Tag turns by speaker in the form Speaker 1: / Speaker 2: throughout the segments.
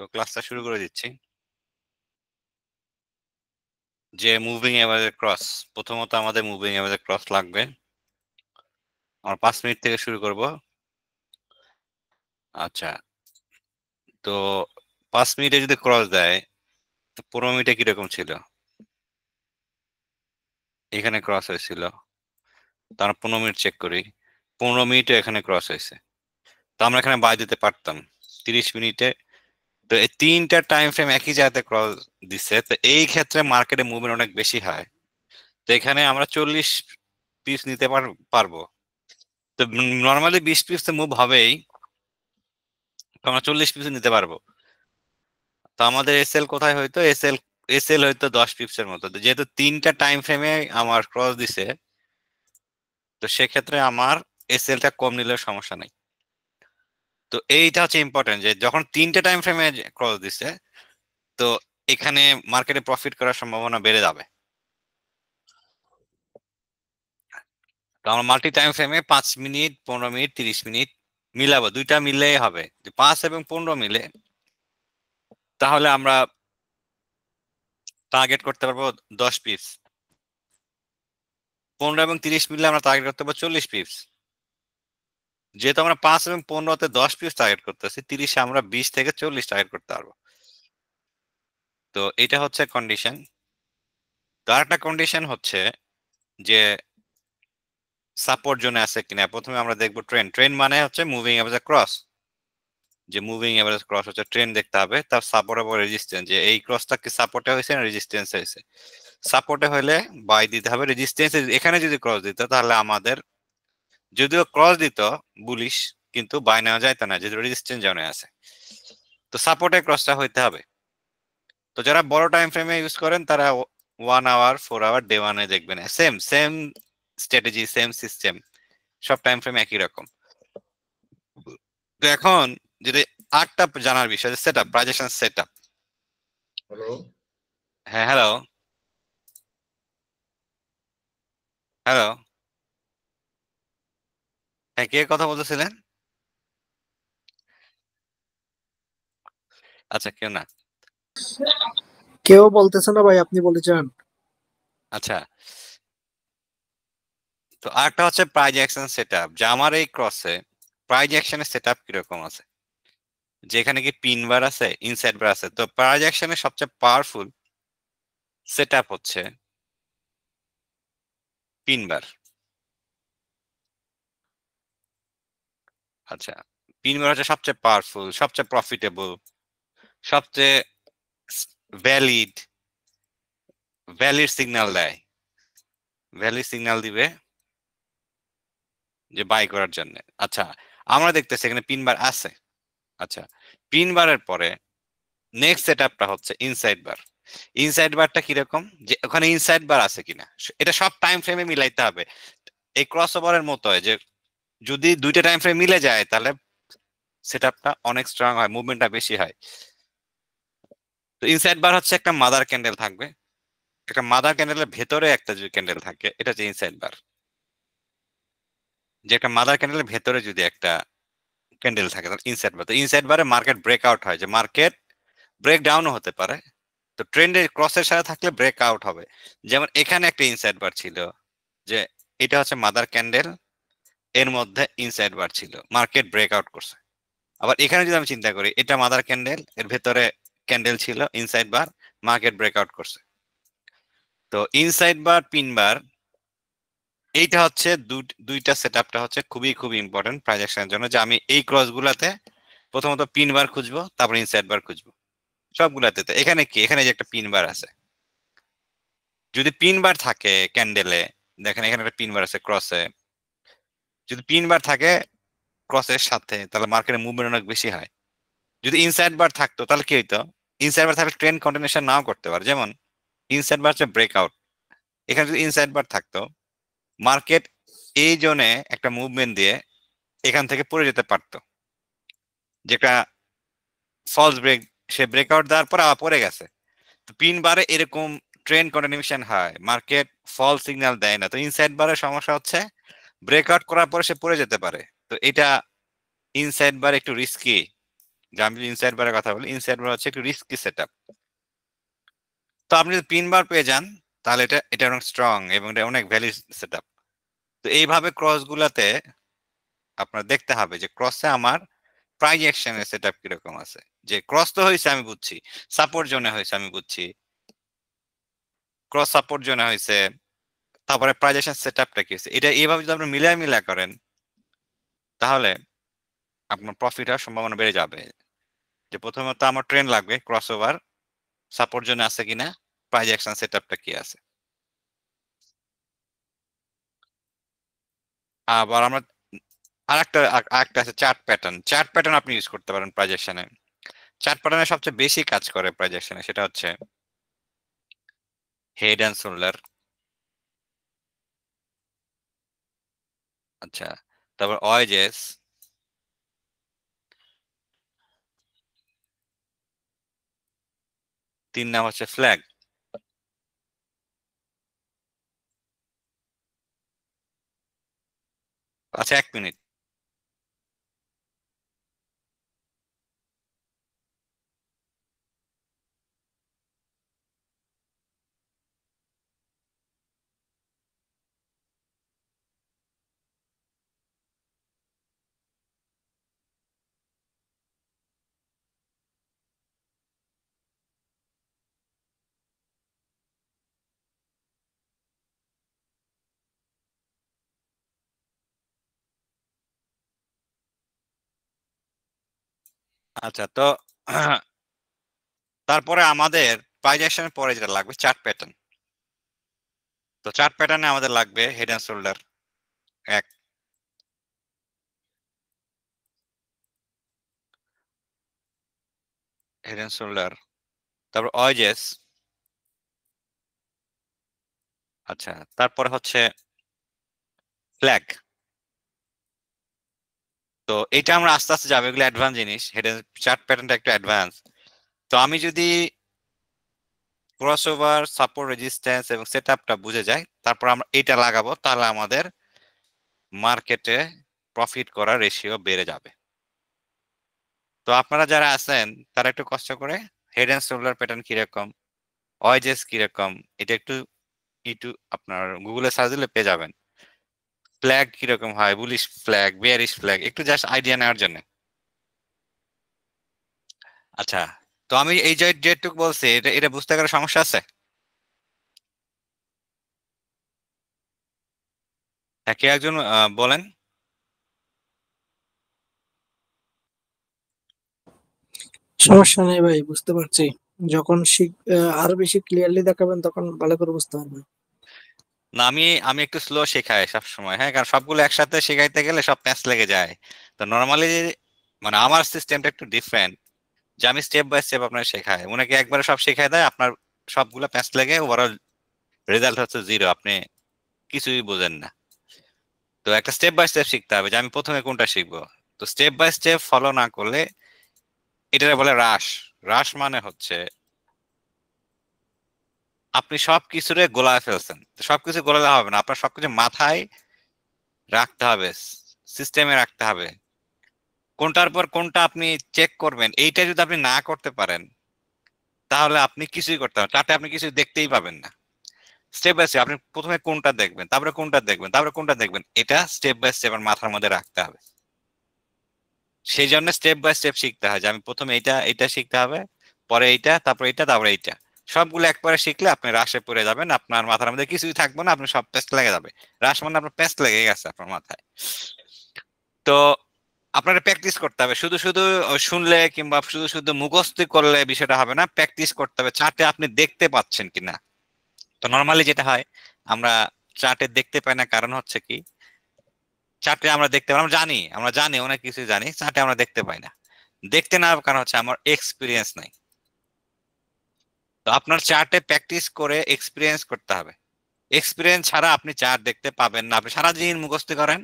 Speaker 1: তো ক্লাসটা শুরু করে দিচ্ছি। যে মুভিং এভারেজ ক্রস, প্রথমত আমাদের মুভিং এভারেজ ক্রস লাগবে। আমরা 5 মিনিট থেকে শুরু করব। আচ্ছা, তো 5 মিনিটে যদি ক্রস দেয় তো 15 মিনিটে কিরকম ছিল? এখানে ক্রস হয়েছিল, তার 15 মিনিট চেক করি, 15 মিনিটে এখানে ক্রস হয়েছে, তো আমরা এখানে বাই দিতে পারতাম 30 মিনিটে। তো এই তিনটা টাইম ফ্রেম একই জায়গাতে ক্রস দিচ্ছে, তো এই ক্ষেত্রে মার্কেটে মুভমেন্ট অনেক বেশি হয়। তো এখানে আমরা 40 পিস নিতে পারবো। তো নর্মালি 20 পিস তো মুভ হবেই, তো আমরা 40 পিস নিতে পারবো। তো আমাদের এসএল কোথায় হয়তো এসএল এসএল হয়তো 10 পিপসের মতো। তো যেহেতু তিনটা টাইম ফ্রেমে আমার ক্রস দিছে, তো সেক্ষেত্রে আমার এসএলটা কম নিলেও সমস্যা নেই। তো এইটা হচ্ছে ইম্পর্টেন্ট, যে যখন তিনটা টাইম ফ্রেমে ক্রস দিছে, তো এখানে মার্কেটে প্রফিট করার সম্ভাবনা বেড়ে যাবে। তো আমরা মাল্টি টাইম ফ্রেমে 5 মিনিট, 15 মিনিট, 30 মিনিট মিলাবো, দুইটা মিললেই হবে। 5 এবং 15 মিলে তাহলে আমরা টার্গেট করতে পারবো 10 পিপস। 15 এবং 30 মিলে আমরা টার্গেট করতে পারবো 40 পিপস। যেহেতু আমরা 5 এবং 15-তে 10 পিপস টার্গেট করতেছি, 30-এ আমরা 20 থেকে 40 টার্গেট করতে পারবো। তো এটা হচ্ছে কন্ডিশন। তো আরেকটা কন্ডিশন হচ্ছে যে সাপোর্ট জোনে আছে কিনা। প্রথমে আমরা দেখবো ট্রেন্ড। ট্রেন্ড মানে হচ্ছে মুভিং এভারেজ ক্রস। যে মুভিং এভারেজ ক্রস হচ্ছে ট্রেন্ড দেখতে হবে, তার সাপোর্ট এবং রেজিস্ট্যান্স, যে এই ক্রসটা কি সাপোর্টে হয়েছে না রেজিস্ট্যান্স হয়েছে। সাপোর্টে হলে বাই দিতে হবে, রেজিস্ট্যান্স এখানে যদি ক্রস দিত তাহলে আমাদের, যদিও ক্রস দিত বুলিশ, কিন্তু বাই নেওয়া যাইতো না যেহেতু রেজিস্ট্যান্স জোনে আছে। তো সাপোর্টে ক্রসটা হইতে হবে। তো যারা বড় টাইম ফ্রেমে ইউজ করেন তারা 1 আওয়ার, 4 আওয়ার, ডে ওয়ানে দেখবেন same same strategy, same system, সব টাইম ফ্রেম একই রকম। তো এখন যদি আটটা জানার বিষয়, set up, প্রাইজেকশন set up.
Speaker 2: Hello,
Speaker 1: হ্যাঁ, হ্যালো হ্যালো। হ্যাঁ, কে কথা বলতেছিলেন? আচ্ছা, কেউ না।
Speaker 2: কেউ বলতেছে না ভাই, আপনি বলে যান।
Speaker 1: আচ্ছা, তো আরেকটা হচ্ছে প্রাইজ অ্যাকশন সেট আপ, যে আমার এই ক্রসে প্রাইজ অ্যাকশনের সেট আপ কিরকম আছে, যেখানে কি পিন বার আছে, ইনসাইড বার আছে। তো প্রাইজ অ্যাকশনের সবচেয়ে পাওয়ারফুল সেট আপ হচ্ছে পিন বার। আচ্ছা, পিন বার হচ্ছে সবচেয়ে পাওয়ারফুল, সবচেয়ে প্রফিটেবল, সবচেয়ে ভ্যালিড, ভ্যালিড সিগন্যাল দেয়, ভ্যালিড সিগন্যাল দিবে যে বাই করার জন্য। আচ্ছা, আমরা দেখতেছি এখানে পিন বার আছে। আচ্ছা, পিন বারের পরে নেক্সট সেট আপটা হচ্ছে ইনসাইড বার। ইনসাইড বারটা কিরকম, যে ওখানে ইনসাইড বার আছে কিনা, এটা সব টাইম ফ্রেমে মিলাইতে হবে। এই ক্রস ওভারের মতো হয়, যে যদি দুইটা টাইম ফ্রেম মিলে যায় তাহলে সেট আপটা অনেক স্ট্রং হয়, মুভমেন্টটা বেশি হয়। তো ইনসাইড বার হচ্ছে একটা মাদার ক্যান্ডেল থাকবে, একটা মাদার ক্যান্ডেলের ভেতরে একটা যদি ক্যান্ডেল থাকে, এটা হচ্ছে ইনসাইড বার। যে একটা মাদার ক্যান্ডেলের ভেতরে যদি একটা ক্যান্ডেল থাকে তাহলে ইনসাইড বার। তো ইনসাইড বারে মার্কেট ব্রেকআউট হয়, যে মার্কেট ব্রেক ডাউনও হতে পারে। তো ট্রেন্ডের ক্রসের সাথে থাকলে ব্রেক আউট হবে। যেমন এখানে একটা ইনসাইড বার ছিল, যে এটা হচ্ছে মাদার ক্যান্ডেল, এর মধ্যে ইনসাইড বার ছিল, মার্কেট ব্রেকআউট করছে। আবার এখানে যদি আমি চিন্তা করি, এটা মাদার ক্যান্ডেল, এর ভেতরে ক্যান্ডেল ছিল, ইনসাইড বার, মার্কেট ব্রেকআউট করছে। তো ইনসাইড বার, পিন বার, এইটা হচ্ছে দুইটা সেট আপটা হচ্ছে খুবই খুবই ইম্পর্টেন্ট প্রাইজেকশনের জন্য, যে আমি এই ক্রস গুলাতে প্রথমত পিন বার খুঁজবো, তারপর ইনসাইড বার খুঁজবো সবগুলাতে। তো এখানে কি, এখানে যে একটা পিন বার আছে, যদি পিন বার থাকে ক্যান্ডেলে, দেখেন এখানে একটা পিন বার আছে ক্রসে, যদি পিন বার থাকে ক্রসের সাথে তাহলে মার্কেটে মুভমেন্ট অনেক বেশি হয়। যদি ইনসাইড বার থাকতো তাহলে কি হইতো, ইনসাইড বার থাকলে ট্রেন্ড কন্টিনিউশন নাও করতে পারে। যেমন ইনসাইড বার হচ্ছে ব্রেকআউট, এখানে যদি ইনসাইড বার থাকতো, মার্কেট এই জোনে একটা মুভমেন্ট দিয়ে এখান থেকে পড়ে যেতে পারতো, যেটা ফলস ব্রেক, সে ব্রেকআউট দেওয়ার পর আবার পড়ে গেছে। তো পিন বারে এরকম ট্রেন্ড কন্টিনিউশন হয়, মার্কেট ফল সিগন্যাল দেয় না। তো ইনসাইড বারের সমস্যা হচ্ছে ব্রেকআউট করার পরে সে পড়ে যেতে পারে। তো এটা ইনসাইড বার একটু রিস্কি, যে আমি ইনসাইড বারের কথা বলি, ইনসাইড বার হচ্ছে একটু রিস্কি সেটআপ। তো আপনি যদি পিন বার পেয়ে যান তাহলে এটা অনেক স্ট্রং এবং এটা অনেক ভ্যালিড সেটআপ। তো এইভাবে ক্রস গুলাতে আপনার দেখতে হবে যে ক্রসে আমার প্রাইস অ্যাকশনের সেটআপ কিরকম আছে। যে ক্রস তো হয়েছে আমি বুঝছি, সাপোর্ট জোনে হয়েছে আমি বুঝছি, ক্রস সাপোর্ট জোনে হয়েছে, তারপরে প্রাইস অ্যাকশন সেটআপটা কি হয়েছে, এটা এইভাবে যদি আপনি মিলাই করেন তাহলে আপনার প্রফিট হওয়ার সম্ভাবনা বেড়ে যাবে। যে প্রথমত আমার ট্রেন্ড লাগবে, ক্রস ওভার সাপোর্ট জোনে আছে কিনা, প্রাইস অ্যাকশন সেটআপটা কি আছে। আবার আমরা আরেকটা আছে চার্ট প্যাটার্ন। চার্ট প্যাটার্ন আপনি ইউজ করতে পারেন প্রাইস অ্যাকশনে। চার্ট প্যাটার্নে সবচেয়ে বেশি কাজ করে প্রাইস অ্যাকশনে, সেটা হচ্ছে হেড অ্যান্ড শোল্ডার। আচ্ছা, তারপর ওয়েজেস, 3 নাম হচ্ছে ফ্ল্যাগ। আচ্ছা 1 মিনিট। আচ্ছা, তো তারপরে আমাদের প্রাইস অ্যাকশনের পরে যেটা লাগবে চার্ট প্যাটার্ন। তো চার্ট প্যাটার্নে আমাদের লাগবে head and shoulder 1, head and shoulder, তারপর ওয়েজেস। আচ্ছা, তারপরে হচ্ছে ফ্ল্যাগ। তো এটা আমরা আস্তে আস্তে যাবো, এগুলো অ্যাডভান্স জিনিস। হেড চার্ট প্যাটার্নটা একটু অ্যাডভান্স। তো আমি যদি ক্রসওভার, সাপোর্ট, রেজিস্ট্যান্স এবং সেটআপটা বুঝে যাই, তারপর আমরা এটা লাগাবো, তাহলে আমাদের মার্কেটে প্রফিট করার রেশিও বেড়ে যাবে। তো আপনারা যারা আছেন তারা একটু কষ্ট করে হেড অ্যান্ড শোল্ডার প্যাটার্ন কিরকম, ওয়েজেস কিরকম, এটা একটু একটু আপনার গুগলে সার্চ দিলে পেয়ে যাবেন। ফ্ল্যাগ কিরকম হয়, বুলিশ ফ্ল্যাগ, বিয়ারিশ ফ্ল্যাগ, একটু জাস্ট আইডিয়া নেওয়ার জন্য। আচ্ছা, তো আমি এই যে যেটুকু বলছি এটা এটা বুঝতে গেলে সমস্যা আছে? হ্যাঁ, কে একজন বলেন।
Speaker 2: সমস্যা নেই ভাই, বুঝতে পারছি। যখন আরো বেশি ক্লিয়ারলি দেখাবেন তখন ভালো করে বুঝতে পারবেন।
Speaker 1: না, আমি আমি একটু স্লো শেখাই সব সময়, হ্যাঁ, কারণ সবগুলো একসাথে শেখাইতে গেলে সব প্যাচ লেগে যায়। তো নর্মালি মানে আমার সিস্টেমটা একটু ডিফারেন্ট, যে আমি স্টেপ বাই স্টেপ আপনার শেখাই। উনাকে একবারে সব শেখাই দেয়, আপনার সবগুলো প্যাচ লেগে ওভারঅল রেজাল্ট হচ্ছে জিরো, আপনি কিছুই বোঝেন না। তো একটা স্টেপ বাই স্টেপ শিখতে হবে যে আমি প্রথমে কোনটা শিখবো। তো স্টেপ বাই স্টেপ ফলো না করলে, এটা বলে রাশ। রাশ মানে হচ্ছে আপনি সবকিছুরে গোলায় ফেলছেন। তো সবকিছু গোলালে হবে না, আপনার সবকিছু মাথায় রাখতে হবে, সিস্টেমে রাখতে হবে। কোনটার পর কোনটা আপনি চেক করবেন, এইটা যদি আপনি না করতে পারেন তাহলে আপনি কিছুই করতে পারেন, চার্টে আপনি কিছু দেখতেই পাবেন না। স্টেপ বাই স্টেপ আপনি প্রথমে কোনটা দেখবেন, তারপরে কোনটা দেখবেন, তারপরে কোনটা দেখবেন, এটা স্টেপ বাই স্টেপ আপনার মাথার মধ্যে রাখতে হবে। সেই জন্য স্টেপ বাই স্টেপ শিখতে হয়, যে আমি প্রথমে এইটা এইটা শিখতে হবে, পরে এইটা, তারপরে এইটা, তারপরে এইটা। সবগুলো একবারে শিখলে আপনি রাশে পড়ে যাবেন, আপনার মাথার মধ্যে কিছুই থাকবে না, আপনি সব পেস্ট লেগে যাবে। রাশ মানে আপনার পেস্ট লেগে গেছে আপনার মাথায়। তো আপনার প্র্যাকটিস করতে হবে, শুধু শুধু শুনলে কিংবা শুধু শুধু মুখস্থ করলে বিষয়টা হবে না, প্র্যাকটিস করতে হবে চার্টে আপনি দেখতে পাচ্ছেন কিনা। তো নর্মালি যেটা হয়, আমরা চার্টে দেখতে পাই না, কারণ হচ্ছে কি, চার্টে আমরা দেখতে পাই, আমরা জানি অনেক কিছু জানি, চার্টে আমরা দেখতে পাই না। দেখতে না পাওয়ার কারণ হচ্ছে আমার এক্সপিরিয়েন্স নাই। তো আপনার চার্টে প্র্যাকটিস করে এক্সপিরিয়েন্স করতে হবে। এক্সপিরিয়েন্স ছাড়া আপনি চার্ট দেখতে পাবেন না। আপনি সারাদিন মুখস্থ করেন,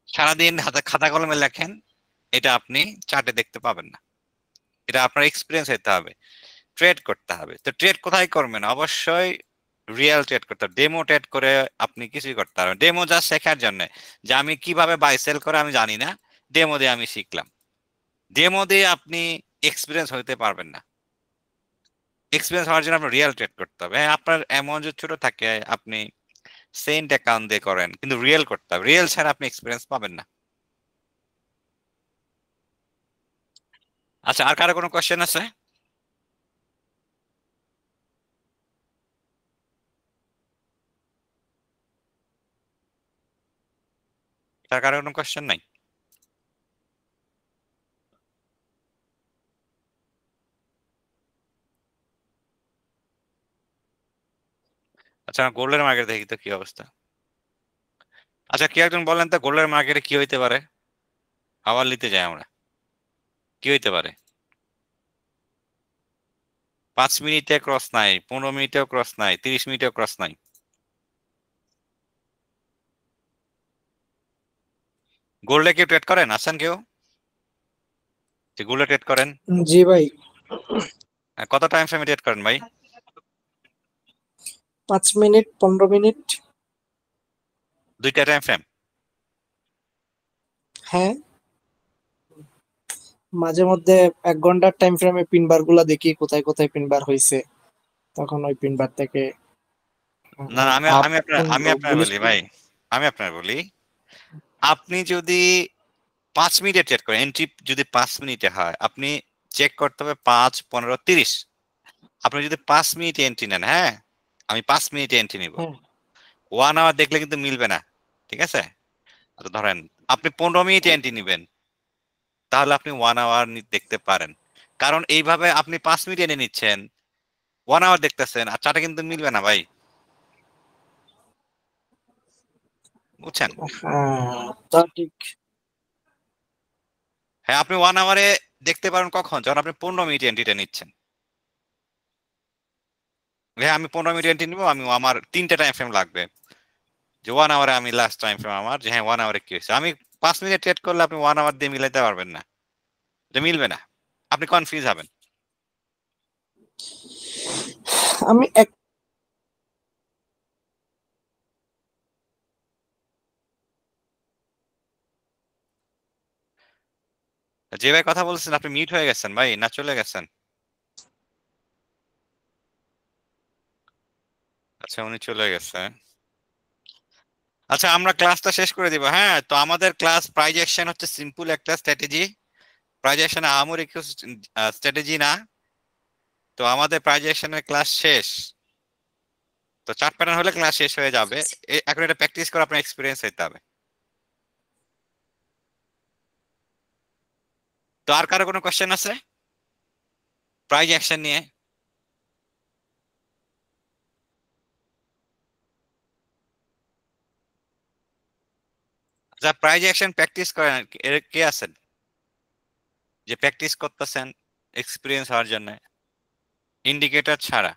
Speaker 1: সারাদিন হাতে খাতা কলমে লেখেন, এটা আপনি চার্টে দেখতে পাবেন না। এটা আপনার এক্সপিরিয়েন্স হতে হবে, ট্রেড করতে হবে। তো ট্রেড কোথায় করবেন? অবশ্যই রিয়েল ট্রেড করতে হবে। ডেমো ট্রেড করে আপনি কিছুই করতে পারবেন। ডেমো জাস্ট শেখার জন্য, যে আমি কিভাবে বাই সেল করে আমি জানি না, ডেমো দিয়ে আমি শিখলাম। ডেমো দিয়ে আপনি এক্সপিরিয়েন্স হইতে পারবেন না। এক্সপিরিয়েন্স হওয়ার জন্য আপনার রিয়েল ট্রেড করতে হবে। হ্যাঁ, আপনার অ্যামাউন্ট যদি ছোট থাকে আপনি সেন্ট অ্যাকাউন্ট দিয়ে করেন, কিন্তু রিয়েল করতে হবে। রিয়েল ছাড়া আপনি এক্সপিরিয়েন্স পাবেন না। আচ্ছা, আর কারো কোনো কোয়েশ্চেন আছে? তার কারো কোনো কোয়েশ্চেন নাই? আচ্ছা, গোল্ডের মার্কেট দেখি তো কি অবস্থা। আচ্ছা, কি একজন বলেন তো গোল্ডের মার্কেটে কি হইতে পারে? আওয়ারলিতে যাই আমরা, কি হইতে পারে? 5 মিনিটে ক্রস নাই, 15 মিনিটেও ক্রস নাই, 30 মিনিটেও ক্রস নাই। গোল্ডে কেউ ট্রেড করেন? আছেন কেউ যে গোল্ডে ট্রেড করেন?
Speaker 2: জি ভাই,
Speaker 1: কত টাইম ফ্রেমে ট্রেড করেন ভাই?
Speaker 2: 5 মিনিট, 15 মিনিট।
Speaker 1: দুইটা টাইম ফ্রেম?
Speaker 2: হ্যাঁ, মাঝে মধ্যে 1 ঘন্টার টাইম ফ্রেমে পিন বার গুলা দেখি কোথায় কোথায় পিন বার হয়েছে, তখন ওই পিন বার থেকে
Speaker 1: না না, আমি
Speaker 2: আপ
Speaker 1: আমি আপনার আমি আপনার
Speaker 2: বুলিশ।
Speaker 1: বলি ভাই, আমি আপনার বলি, আপনি যদি 5 মিনিটে ট্রেড করেন, এন্ট্রি যদি 5 মিনিটে হয়, আপনি চেক করতে হবে 5, 15, 30। আপনি যদি 5 মিনিটে এন্ট্রি নেন, হ্যাঁ, আমি 5 মিনিটে এন্ট্রি নিব,
Speaker 2: হ্যাঁ,
Speaker 1: 1 আওয়ার দেখলে কিন্তু মিলবে না। ঠিক আছে? তো ধরেন আপনি 15 মিনিটে এন্ট্রি নিবেন, তাহলে আপনি 1 আওয়ার দেখতে পারেন। কারণ এইভাবে আপনি 5 মিনিট এনে নিচ্ছেন, 1 আওয়ার দেখতেছেন, আর চারটা কিন্তু মিলবে না ভাই, বুঝছেন?
Speaker 2: হ্যাঁ, তা ঠিক।
Speaker 1: হ্যাঁ, আপনি 1 আওয়ারে দেখতে পারেন কখন? যখন আপনি 15 মিনিটে এন্ট্রিটা নিচ্ছেন। হ্যাঁ, আমি 15 মিনিট এন্ট্রি নিবো, আমি আমার 3টে টাইম ফ্রেম লাগবে, যে 1 আওয়ারে আমি লাস্ট টাইম ফ্রেম আমার, যে হ্যাঁ 1 আওয়ারে কি হয়েছে। আমি 5 মিনিট ট্রেড করলে আপনি 1 আওয়ার দিয়ে মিলাইতে পারবেন না, এটা মিলবে না, আপনি কনফিউজ হবেন।
Speaker 2: আমি এক
Speaker 1: যে ভাই কথা বলছেন, আপনি মিউট হয়ে গেছেন ভাই, না চলে গেছেন? আচ্ছা, উনি চলে গেছে। আচ্ছা, আমরা ক্লাসটা শেষ করে দিব। হ্যাঁ, তো আমাদের ক্লাস প্রাইজ অ্যাকশন হচ্ছে সিম্পল একটা স্ট্র্যাটেজি। প্রাইজ অ্যাকশনে আহামরি কিছু স্ট্র্যাটেজি না। তো আমাদের প্রাইজ অ্যাকশনের ক্লাস শেষ। তো চার্ট প্যাটার্ন হলে ক্লাস শেষ হয়ে যাবে। এখন এটা প্র্যাকটিস করে আপনার এক্সপিরিয়েন্স হইতে হবে। তো আর কারো কোনো কোশ্চেন আছে প্রাইজ অ্যাকশন নিয়ে? আচ্ছা, প্রাইজ অ্যাকশন প্র্যাকটিস করেন এর কে আছেন যে প্র্যাকটিস করতেছেন এক্সপিরিয়েন্স হওয়ার জন্য, ইন্ডিকেটর ছাড়া?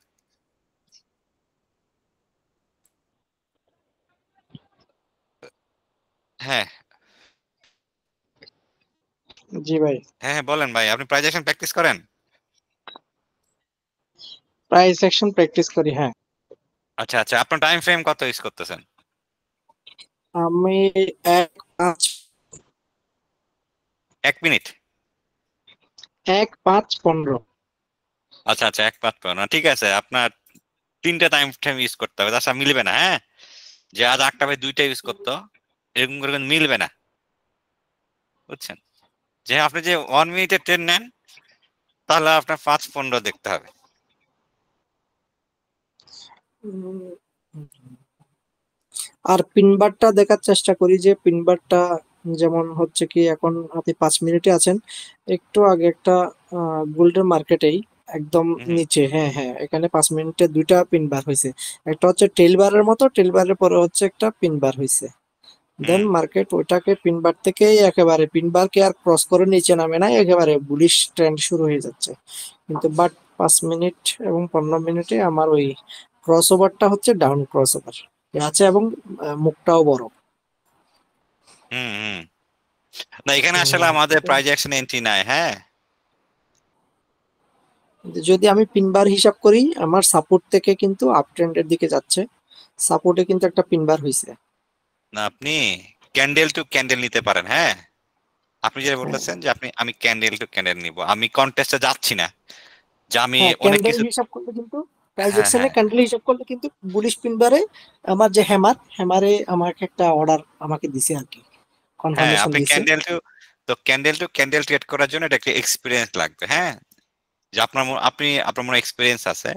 Speaker 1: হ্যাঁ
Speaker 2: জি ভাই,
Speaker 1: হ্যাঁ হ্যাঁ, বলেন ভাই, আপনি প্রাইজ অ্যাকশন প্র্যাকটিস করেন?
Speaker 2: প্রাইস সেকশন প্র্যাকটিস করি, হ্যাঁ।
Speaker 1: আচ্ছা আচ্ছা, আপনার টাইম ফ্রেম কত ইউজ করতেছেন?
Speaker 2: আমি 1, 5,
Speaker 1: 1 মিনিট?
Speaker 2: 1, 5, 15।
Speaker 1: আচ্ছা আচ্ছা, 1, 5, 15, না ঠিক আছে, আপনার 3টে টাইম ফ্রেম ইউজ করতে হবে, তাছাড়া মিলবে না। হ্যাঁ, যে আজ একটা ভাই 2টা ইউজ করতো, এরকম করে কিন্তু মিলবে না, বুঝছেন? যে আপনি যে 1 মিনিটে ট্রেন নেন, তাহলে আপনার 5, 15 দেখতে হবে।
Speaker 2: আর পিনবারটা দেখার চেষ্টা করি, যে পিনবারটা যেমন হচ্ছে কি, এখন আপনি 5 মিনিটে আছেন, একটু আগে একটা গোল্ডেন মার্কেটেই একদম
Speaker 1: হুম
Speaker 2: নিচে, হ্যাঁ হ্যাঁ, এখানে 5 মিনিটে দুইটা পিন বার হয়েছে। একটা হচ্ছে টেল বারের মতো, টেল বারের পরে হচ্ছে একটা পিন বার হয়েছে। দেন
Speaker 1: হুম
Speaker 2: মার্কেট ওইটাকে পিন বার থেকেই একেবারে পিন বার কে আর ক্রস করে নিচে নামে না, একেবারে বুলিশ ট্রেন্ড শুরু হয়ে যাচ্ছে। কিন্তু বাট 5 মিনিট এবং 15 মিনিটে আমার ওই ক্রস ওভারটা হচ্ছে ডাউন ক্রস ওভার আছে, এবং মুখটাও বড়।
Speaker 1: হুম হুম। না, এখানে আসলে
Speaker 2: উম,
Speaker 1: আমাদের প্রাইজ অ্যাকশন এন্ট্রি নাই। হ্যাঁ,
Speaker 2: যদি আমি পিনবার হিসাব করি, আমার সাপোর্ট থেকে কিন্তু আপ ট্রেন্ডের দিকে যাচ্ছে, সাপোর্টে কিন্তু একটা পিনবার হয়েছে।
Speaker 1: না, আপনি ক্যান্ডেল টু ক্যান্ডেল নিতে পারেন। হ্যাঁ, আপনি যেটা বলতেছেন যে আমি ক্যান্ডেল টু ক্যান্ডেল নিব, আমি কন্টেস্টে যাচ্ছি না যে আমি
Speaker 2: হ্যাঁ,
Speaker 1: অনেক
Speaker 2: ক্যান্ডেল
Speaker 1: কিছু।
Speaker 2: হিসাব করলে কিন্তু প্রাইস
Speaker 1: হ্যাঁ
Speaker 2: অ্যাকশনে
Speaker 1: হ্যাঁ
Speaker 2: ক্যান্ডেল হিসাব করলে কিন্তু বুলিশ পিনবারে আমার যে হ্যামারে আমাকে একটা অর্ডার আমাকে দিছে আর কি,
Speaker 1: হ্যাঁ,
Speaker 2: কনফার্মেশন
Speaker 1: আপনি
Speaker 2: দিছে।
Speaker 1: ক্যান্ডেল টু ক্যান্ডেল করার জন্য এটা একটা এক্সপিরিয়েন্স লাগবে। হ্যাঁ, যে আপনার মনে এক্সপিরিয়েন্স আছে,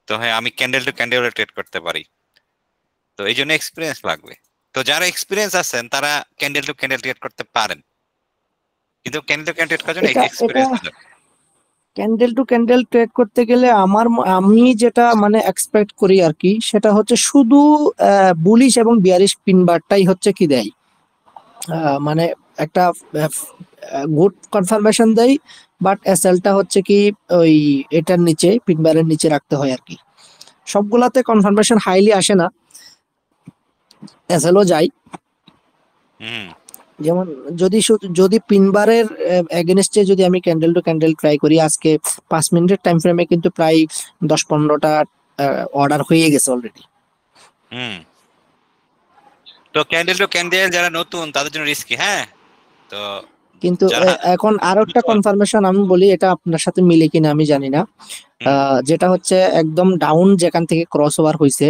Speaker 1: তো হ্যাঁ আমি ক্যান্ডেল টু ক্যান্ডেল ট্রেড করতে পারি, তো এই জন্য এক্সপিরিয়েন্স লাগবে। তো যারা এক্সপিরিয়েন্স আছেন তারা ক্যান্ডেল টু ক্যান্ডেল ট্রেড করতে পারেন, কিন্তু ক্যান্ডেল টু ক্যান্ডেল ট্রেড করার জন্য
Speaker 2: এটা এটা
Speaker 1: এক্সপিরিয়েন্স দরকার।
Speaker 2: ক্যান্ডেল টু ক্যান্ডেল ট্রেড করতে গেলে আমি যেটা মানে এক্সপেক্ট করি আর কি, সেটা হচ্ছে শুধু বুলিশ এবং বিয়ারিশ পিনবারটাই হচ্ছে কি দেয়, মানে একটা গুড কনফার্মেশন দেয়, বাট এসএলটা হচ্ছে কি ওই এটার নিচে পিনবারের নিচে রাখতে হয় আর কি। সবগুলাতে কনফার্মেশন হাইলি আসে না, এসএলও যায়।
Speaker 1: হুম
Speaker 2: যেমন যদি পিনবারের এগেনস্টে যদি আমি ক্যান্ডেল টু ক্যান্ডেল ট্রাই করি, আজকে 5 মিনিটের টাইম ফ্রেমে কিন্তু প্রায় 10-15টা অর্ডার হয়ে গেছে অলরেডি।
Speaker 1: হুম। তো ক্যান্ডেল টু ক্যান্ডেল যারা নতুন তাদের জন্য রিস্কি। হ্যাঁ, তো
Speaker 2: কিন্তু
Speaker 1: যারা
Speaker 2: এখন আরো একটা
Speaker 1: দ্রুত।
Speaker 2: কনফার্মেশন আমি বলি, এটা আপনার সাথে মিলে কিনা আমি জানি না।
Speaker 1: হুম
Speaker 2: যেটা হচ্ছে একদম ডাউন যেখান থেকে ক্রস ওভার হয়েছে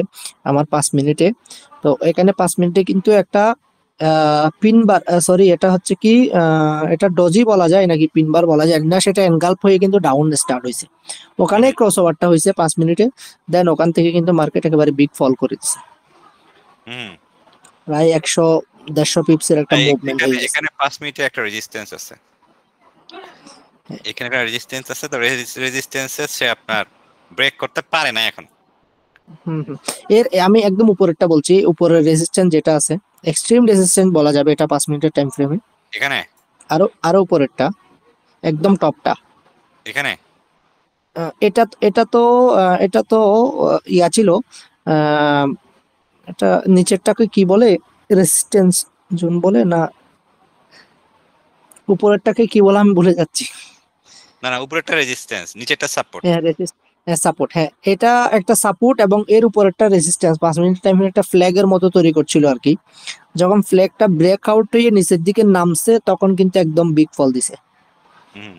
Speaker 2: আমার 5 মিনিটে, তো এখানে 5 মিনিটে কিন্তু একটা পিনবার, সরি এটা হচ্ছে কি এটা ডজি বলা যায় নাকি পিনবার বলা যায় না, সেটা এনগালফ হয়ে কিন্তু ডাউন স্টার্ট হয়েছে, ওখানে
Speaker 1: হুম
Speaker 2: ক্রস ওভারটা হয়েছে 5 মিনিটে। দেন ওখান থেকে কিন্তু মার্কেট একেবারে বিগ ফল করে দিচ্ছে,
Speaker 1: হুম।
Speaker 2: প্রায় 100-150 পিপসের একটা মুভমেন্ট
Speaker 1: এখানে
Speaker 2: হয়ে গেছে।
Speaker 1: এখানে 5 মিনিটে একটা রেজিস্ট্যান্স আছে, এখানে একটা রেজিস্ট্যান্স আছে, তো রেজিস্ট্যান্সে সে আপনার ব্রেক করতে পারে না এখন।
Speaker 2: হুম হুম। আমি একদম উপরেরটা বলছি, উপরের রেজিস্ট্যান্স যেটা আছে, এক্সট্রিম রেজিস্ট্যান্স বলা যাবে এটা 5 মিনিটের টাইম ফ্রেমে।
Speaker 1: এখানে
Speaker 2: আরো আরো উপরেরটা, একদম টপটা।
Speaker 1: এখানে
Speaker 2: এটা এটা তো এটা তো ইয়া ছিল, আহ, এটা নিচেরটাকে কি বলে, রেজিস্ট্যান্স জোন বলে না, উপরেরটাকে কি বলে আমি ভুলে যাচ্ছি।
Speaker 1: না না, উপরেরটা রেজিস্ট্যান্স, নিচেরটা সাপোর্ট।
Speaker 2: হ্যাঁ, সাপোর্ট, হ্যাঁ এটা একটা সাপোর্ট এবং এর উপর একটা রেজিস্ট্যান্স 5 মিনিট টাইমে একটা ফ্ল্যাগের মতো তৈরি করছিল আর কি। যখন ফ্ল্যাগটা ব্রেক আউট হয়ে নিচের দিকে নামছে তখন কিন্তু একদম বিগ ফল দিছে।
Speaker 1: হুম।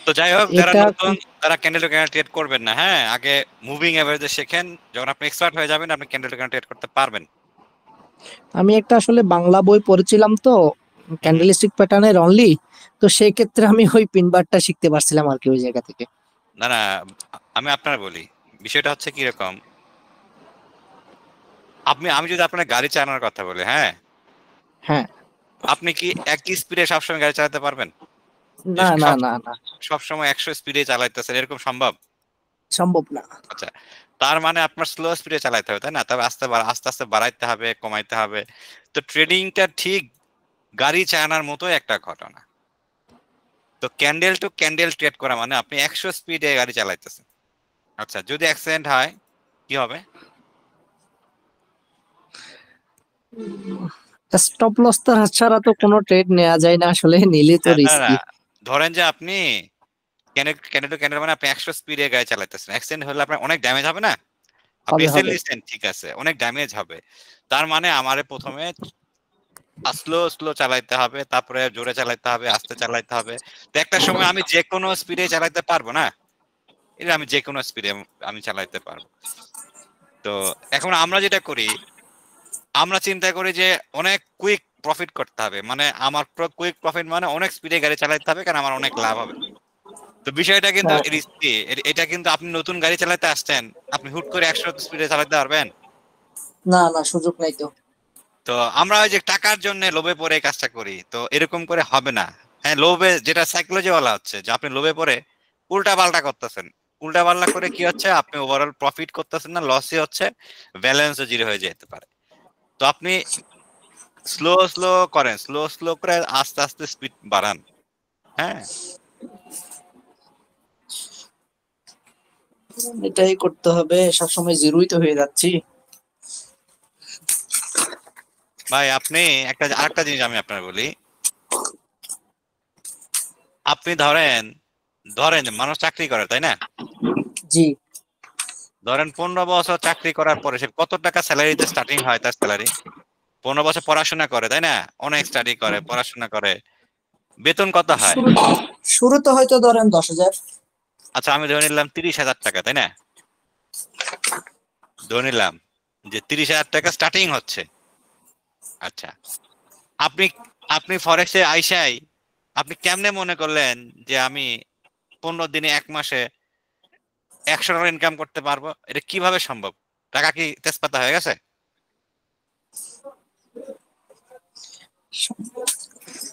Speaker 1: তো যাই হোক, যারা
Speaker 2: এটা
Speaker 1: নতুন তারা ক্যান্ডেল টু ক্যান্ডেল ট্রেড করবেন না। হ্যাঁ, আগে মুভিং এভারেজে শেখেন, যখন আপনি এক্সপার্ট হয়ে যাবেন আপনি ক্যান্ডেল টু ক্যান্ডেল ট্রেড করতে পারবেন।
Speaker 2: আমি একটা আসলে বাংলা বই পড়েছিলাম তো,
Speaker 1: হুম হুম।
Speaker 2: ক্যান্ডেলিস্টিক প্যাটার্নের অনলি, তো সেই ক্ষেত্রে আমি ওই পিনবারটা শিখতে পারছিলাম আর কি ওই জায়গা থেকে।
Speaker 1: না না, আমি আপনার বলি, বিষয়টা হচ্ছে কি রকম, আমি যদি আপনার গাড়ি চালানোর কথা বলি, হ্যাঁ,
Speaker 2: হ্যাঁ,
Speaker 1: আপনি কি একই স্পিডে সবসময় গাড়ি চালাতে পারবেন? যে
Speaker 2: না না
Speaker 1: সব
Speaker 2: না না,
Speaker 1: সবসময় 100 স্পিডে চালাইতেছেন, এরকম সম্ভব?
Speaker 2: সম্ভব না।
Speaker 1: আচ্ছা, তার মানে আপনার স্লো স্পিডে চালাইতে হবে, তাই না? তবে আস্তে আস্তে বাড়াইতে হবে, কমাইতে হবে। তো ট্রেডিংটা ঠিক গাড়ি চালানোর মতো একটা ঘটনা। তো ক্যান্ডেল টু ক্যান্ডেল ট্রেড করা মানে আপনি 100 স্পিডে গাড়ি চালাইতেছেন। আচ্ছা, যদি অ্যাক্সিডেন্ট হয় কি হবে?
Speaker 2: স্টপ লস ছাড়া তো কোনো ট্রেড নেওয়া যায় না আসলে, নিলে তো
Speaker 1: না না,
Speaker 2: রিস্কি।
Speaker 1: ধরেন যে আপনি ক্যান্ডেল টু ক্যান্ডেল মানে আপনি 100 স্পিডে গাড়ি চালাইতেছেন, অ্যাক্সিডেন্ট হলে আপনার অনেক ড্যামেজ হবে না? আপনি
Speaker 2: হবে
Speaker 1: এসএল
Speaker 2: হবে।
Speaker 1: নিচ্ছেন, ঠিক আছে, অনেক ড্যামেজ হবে। তার মানে আমারে প্রথমে স্লো স্লো চালাইতে হবে, তারপরে জোরে চালাইতে হবে, আস্তে চালাইতে হবে। তো একটা সময় আমি যে কোনো স্পিডে চালাইতে পারবো না, এটা আমি যে কোনো স্পিডে আমি চালাইতে পারবো। তো এখন আমরা যেটা করি, আমরা চিন্তা করি যে অনেক কুইক প্রফিট করতে হবে, মানে আমার কুইক প্রফিট মানে অনেক স্পিডে গাড়ি চালাইতে হবে, কারণ আমার অনেক লাভ হবে। তো বিষয়টা কিন্তু
Speaker 2: হ্যাঁ,
Speaker 1: রিস্কি। এটা কিন্তু আপনি নতুন গাড়ি চালাতে আসছেন, আপনি হুট করে 100 স্পিডে চালাতে পারবেন?
Speaker 2: না না, সুযোগ নাই তো।
Speaker 1: তো আমরা ওই যে টাকার জন্য লোভে পড়ে এই কাজটা করি, তো এরকম করে হবে না। হ্যাঁ, লোভে, যেটা সাইকোলজি বলা হচ্ছে, যে আপনি লোভে পড়ে উল্টা পাল্টা করতেছেন। উল্টা পাল্টা করে কি হচ্ছে, আপনি ওভারঅল প্রফিট করতেছেন না, লসই হচ্ছে, ব্যালেন্সও জিরো হয়ে যেতে পারে। তো আপনি স্লো স্লো করেন, স্লো স্লো করে আস্তে আস্তে স্পিড বাড়ান। হ্যাঁ
Speaker 2: এটাই করতে হবে, সবসময় জিরোই তো হয়ে যাচ্ছি।
Speaker 1: ভাই, আপনি আরেকটা জিনিস আমি আপনার বলি, আপনি ধরেন ধরেন যে মানুষ চাকরি করে, তাই না?
Speaker 2: জি।
Speaker 1: ধরেন 15 বছর চাকরি করার পরে সে কত টাকা স্যালারিতে স্টার্টিং হয় তার স্যালারি? 15 বছর পড়াশোনা করে, তাই না? অনেক স্টাডি করে, পড়াশোনা করে, বেতন কত হয়?
Speaker 2: শুরুতে হয়তো ধরেন 10,000।
Speaker 1: আচ্ছা, আমি ধরে নিলাম 30,000 টাকা, তাই না? ধরে নিলাম যে 30,000 টাকা স্টার্টিং হচ্ছে। আচ্ছা, আপনি আপনি ফরেক্সে আইসাই আপনি কেমনে মনে করলেন যে আমি 15 দিনে 1 মাসে $100 ইনকাম করতে পারবো? এটা কিভাবে সম্ভব? টাকা কি তেজপাতা হয়ে গেছে?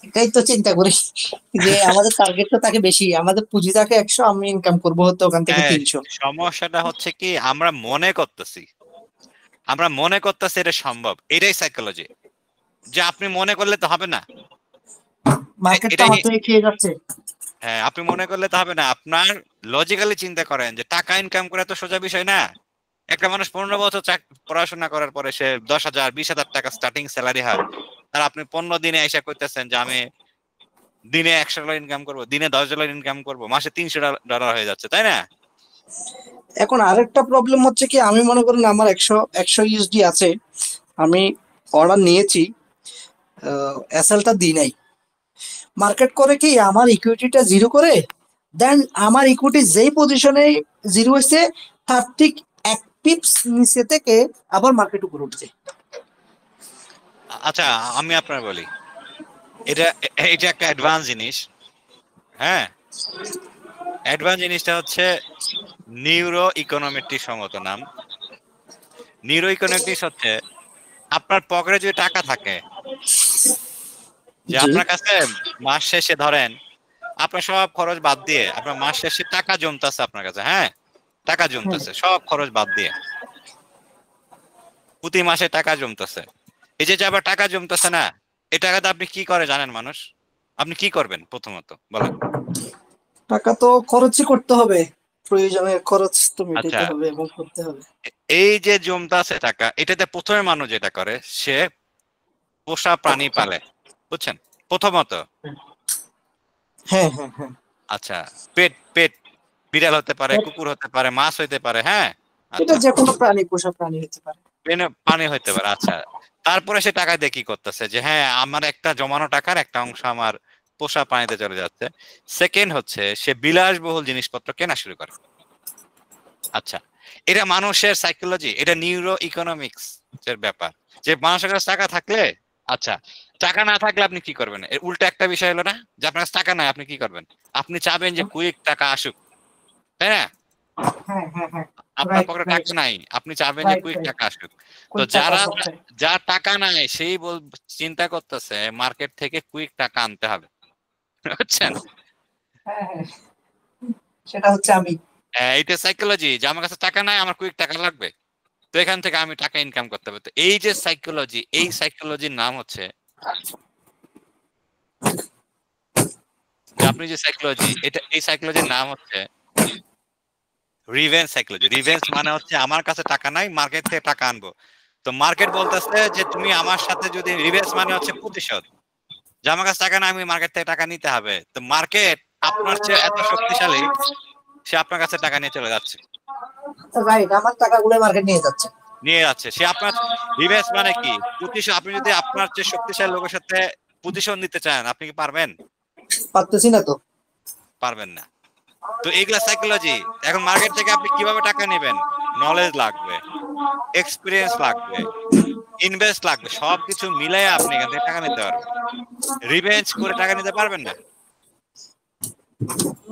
Speaker 2: এটাই তো চিন্তা করি যে আমাদের টার্গেট তো তাকে বেশি, আমাদের পুঁজি থাকে 100, আমি ইনকাম করবো হতো ওখান থেকে
Speaker 1: হ্যাঁ,
Speaker 2: 300।
Speaker 1: সমস্যাটা হচ্ছে কি আমরা মনে করতেছি এটা সম্ভব। এটাই সাইকোলজি, যে আপনি মনে করলে তো হবে না।
Speaker 2: মার্কেট তো
Speaker 1: এটাই,
Speaker 2: আমার থেকে খেয়ে যাচ্ছে।
Speaker 1: হ্যাঁ, আপনি মনে করলে তো হবে না। আপনার লজিক্যালি চিন্তা করেন যে টাকা ইনকাম করা তো সোজা বিষয় না। একটা মানুষ 15 বছর পড়াশোনা করার পরে সে 10,000 20,000 টাকা স্টার্টিং স্যালারি হয়, আর আপনি 15 দিনে এসে করতেছেন যে আমি দিনে $100 ইনকাম করবো, দিনে $10 ইনকাম করবো, মাসে $300 হয়ে যাচ্ছে, তাই না?
Speaker 2: এখন আরেকটা প্রবলেম হচ্ছে কি, আমি মনে করেন আমার 100 ইউএসডি আছে, আমি অর্ডার নিয়েছি, এসএলটা দিই নাই। মার্কেট করে কি আমার ইকুইটিটা জিরো করে, দেন আমার ইকুইটি যেই পজিশনে জিরো হয়েছে তার ঠিক 1 পিপস নিচে থেকে আবার মার্কেট উপরে উঠছে।
Speaker 1: আচ্ছা, আমি আপনার বলি, এটা এটা একটা অ্যাডভান্স জিনিস। হ্যাঁ, অ্যাডভান্স জিনিসটা হচ্ছে নিউরো ইকোনমিক্স সম্মত নাম। নিউরো ইকোনমিক্স হচ্ছে আপনার পকেটে যদি টাকা থাকে, যে
Speaker 2: জি।
Speaker 1: আপনার কাছে মাস শেষে ধরেন আপনার সব খরচ বাদ দিয়ে আপনার মাস শেষে টাকা জমতেছে আপনার কাছে, হ্যাঁ, টাকা
Speaker 2: হ্যাঁ,
Speaker 1: জমতেছে সব খরচ বাদ দিয়ে, প্রতি মাসে টাকা জমতেছে। এই যে আবার টাকা জমতেছে না, এই টাকাতে আপনি কি করে জানেন মানুষ? আপনি কি করবেন প্রথমত বলেন?
Speaker 2: টাকা তো খরচই করতে হবে, প্রয়োজনের খরচ তো
Speaker 1: আচ্ছা,
Speaker 2: মেটাতে হবে এবং করতে হবে।
Speaker 1: এই যে জমতেছে টাকা, এটাতে প্রথমে মানুষ যেটা করে সে পোষা প্রাণী পালে, বুঝছেন? প্রথমত।
Speaker 2: হ্যাঁ হ্যাঁ হ্যাঁ।
Speaker 1: আচ্ছা, পেট পেট বিড়াল হতে পারে, কুকুর হতে পারে, মাছ হইতে পারে, হ্যাঁ।
Speaker 2: এটা
Speaker 1: আচ্ছা,
Speaker 2: যে কোনো প্রাণী, পোষা প্রাণী হতে পারে।
Speaker 1: পানি হইতে পারে, আচ্ছা। তারপরে সে টাকা দিয়ে কি করতেছে, যে হ্যাঁ আমার একটা জমানো টাকার একটা অংশ আমার পোষা পানিতে চলে যাচ্ছে। সেকেন্ড হচ্ছে সে বিলাসবহুল জিনিসপত্র কেনা শুরু করে। আচ্ছা, এটা মানুষের সাইকোলজি, এটা নিউরো ইকোনমিক্স এর ব্যাপার, যে মানুষের কাছে টাকা থাকলে, আচ্ছা, টাকা না থাকলে আপনি কি করবেন? এর উল্টা একটা বিষয় হলো না, যে আপনার কাছে টাকা নাই আপনি কি করবেন? আপনি চাবেন যে কুইক টাকা আসুক, তাই না?
Speaker 2: হ্যাঁ হ্যাঁ হ্যাঁ।
Speaker 1: আপনার
Speaker 2: রাইট
Speaker 1: পকেটে
Speaker 2: রাইট
Speaker 1: টাকা নাই, আপনি চাবেন যে
Speaker 2: রাইট
Speaker 1: কুইক
Speaker 2: রাইট।
Speaker 1: টাকা আসুক। তো
Speaker 2: কোন টাকা
Speaker 1: যারা,
Speaker 2: হচ্ছে।
Speaker 1: যার টাকা নাই সেই চিন্তা করতেছে মার্কেট থেকে কুইক টাকা আনতে হবে, বুঝছেন?
Speaker 2: হ্যাঁ হ্যাঁ, সেটা হচ্ছে আমি।
Speaker 1: এইটা সাইকোলজি, যে আমার কাছে টাকা নাই, আমার কুইক টাকা লাগবে, তো এখান থেকে আমি টাকা ইনকাম করতে হবে। তো এই যে সাইকোলজি, এই সাইকোলজির নাম হচ্ছে, যে আপনি যে সাইকোলজি, এটা এই সাইকোলজির নাম হচ্ছে রিভেঞ্জ সাইকোলজি। রিভেঞ্জ মানে হচ্ছে আমার কাছে টাকা নাই, মার্কেট থেকে টাকা আনবো। তো মার্কেট বলতেছে যে তুমি আমার সাথে যদি, রিভেঞ্জ মানে হচ্ছে প্রতিশোধ, যে আমার কাছে টাকা না, আমি মার্কেট থেকে টাকা নিতে হবে। তো মার্কেট আপনার চেয়ে এত শক্তিশালী, সে আপনার কাছে টাকা নিয়ে চলে যাচ্ছে,
Speaker 2: রাইট, আমার টাকাগুলো মার্কেট নিয়ে যাচ্ছে।
Speaker 1: নিয়ে যাচ্ছে সে আপনার। রিভেঞ্জ মানে কি? প্রতিশোধ। আপনি যদি আপনার চেয়ে শক্তিশালী লোকের সাথে প্রতিশোধ নিতে চান, আপনি কি পারবেন?
Speaker 2: পারতেছি না তো।
Speaker 1: পারবেন না। তো এইগুলা সাইকোলজি। এখন মার্কেট থেকে আপনি কিভাবে টাকা নেবেন? নলেজ লাগবে, এক্সপিরিয়েন্স লাগবে, ইনভেস্ট লাগবে, সবকিছু মিলাই আপনি এখান থেকে টাকা নিতে পারবেন। রিভেঞ্জ করে টাকা নিতে পারবেন না।